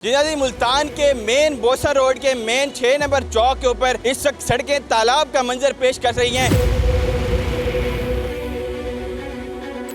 जी मुल्तान के main बोसा road के main 6 number चौक के ऊपर इस वक्त सड़कें तालाब का मंजर पेश कर रही हैं।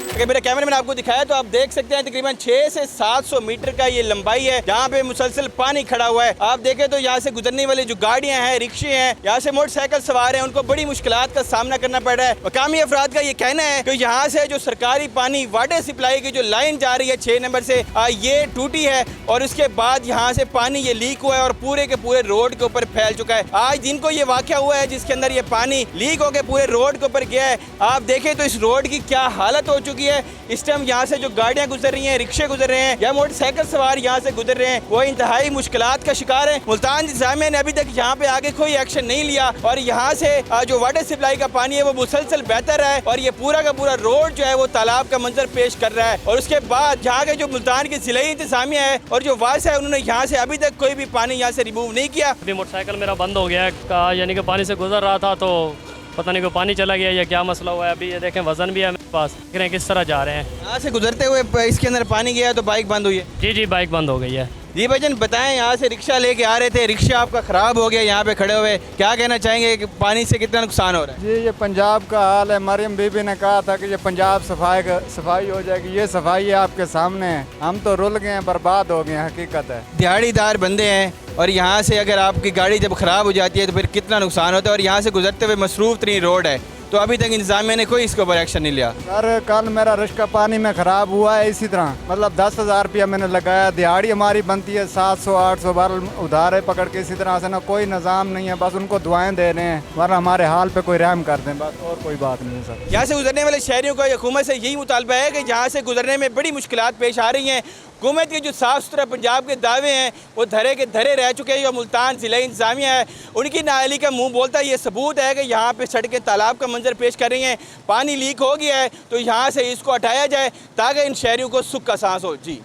अगर मेरे कैमरे में आपको दिखाया तो आप देख सकते हैं तकरीबन 600 से 700 मीटर का ये लंबाई है जहाँ पे मुसलसल पानी खड़ा हुआ है। आप देखें तो यहाँ से गुजरने वाली जो गाड़ियाँ हैं, रिक्शे हैं, यहाँ से मोटरसाइकिल सवार हैं, उनको बड़ी मुश्किलात का सामना करना पड़ रहा है। मकामी अफराद का ये कहना है कि यहाँ से जो सरकारी पानी वाटर सप्लाई की जो लाइन जा रही है 6 नंबर से ये टूटी है और उसके बाद यहाँ से पानी ये लीक हुआ है और पूरे के पूरे रोड के ऊपर फैल चुका है। आज दिन को ये वाक़या हुआ है जिसके अंदर ये पानी लीक होकर पूरे रोड के ऊपर गया है। आप देखें तो इस रोड की क्या हालत हो चुकी है। इस टाइम यहाँ से जो गाड़ियाँ गुजर रही हैं, रिक्शे गुजर रहे हैं या मोटरसाइकिल सवार यहाँ से गुजर रहे हैं, वो इंतहाई मुश्किलात का शिकार है। मुल्तान इंतज़ामिया ने अभी तक यहाँ पे आगे कोई एक्शन नहीं लिया और यहाँ से जो वाटर सप्लाई का पानी है वो मुसलसल बेहतर है और ये पूरा का पूरा रोड जो है वो तालाब का मंजर पेश कर रहा है। और उसके बाद यहाँ के जो मुल्तान की ज़िले इंतज़ामिया है और जो वास है उन्होंने यहाँ से अभी तक कोई भी पानी यहाँ से रिमूव नहीं किया। अभी मोटरसाइकिल मेरा बंद हो गया है, यानी कि पानी से गुजर रहा था तो पता नहीं को पानी चला गया या क्या मसला हुआ है। अभी ये देखें वजन भी है मेरे पास, देख रहे हैं किस तरह जा रहे हैं। यहाँ से गुजरते हुए इसके अंदर पानी गया तो बाइक बंद हुई है। जी बाइक बंद हो गई है। जी भाईजान बताएं, यहाँ से रिक्शा लेके आ रहे थे, रिक्शा आपका ख़राब हो गया, यहाँ पे खड़े हुए क्या कहना चाहेंगे कि पानी से कितना नुकसान हो रहा है? जी ये पंजाब का हाल है। मरियम बीबी ने कहा था कि ये पंजाब सफाई हो जाएगी, ये सफाई है आपके सामने है। हम तो रुल गए हैं, बर्बाद हो गए हैं, हकीकत है। दिहाड़ीदार बंदे हैं और यहाँ से अगर आपकी गाड़ी जब ख़राब हो जाती है तो फिर कितना नुकसान होता है और यहाँ से गुजरते हुए मसरूफ़ तरीन रोड है तो अभी तक इंतज़ामिया ने कोई इसके ऊपर एक्शन नहीं लिया। सर कल मेरा रिश्का पानी में ख़राब हुआ है इसी तरह, मतलब 10,000 रुपया मैंने लगाया। दिहाड़ी हमारी बनती है 700-800 बार उधारे पकड़ के, इसी तरह से ना कोई निज़ाम नहीं है, बस उनको दुआएं दे रहे हैं वरना हमारे हाल पे कोई रहम कर दें, बस और कोई बात नहीं है सर। यहाँ से गुजरने वाले शहरियों का हुकूमत से यही मुतालबा है कि यहाँ से गुजरने में बड़ी मुश्किलात पेश आ रही हैं। हुकूमत के जो साफ़ सुथरा पंजाब के दावे हैं वो धरे के धरे रह चुके हैं। जो मुल्तान ज़िला इंतज़ामिया है उनकी नाअहली का मुंह बोलता है। ये सबूत है कि यहाँ पे सड़कें तालाब का मंजर पेश कर रही हैं, पानी लीक हो गया है तो यहाँ से इसको हटाया जाए ताकि इन शहरियों को सुख का सांस हो। जी।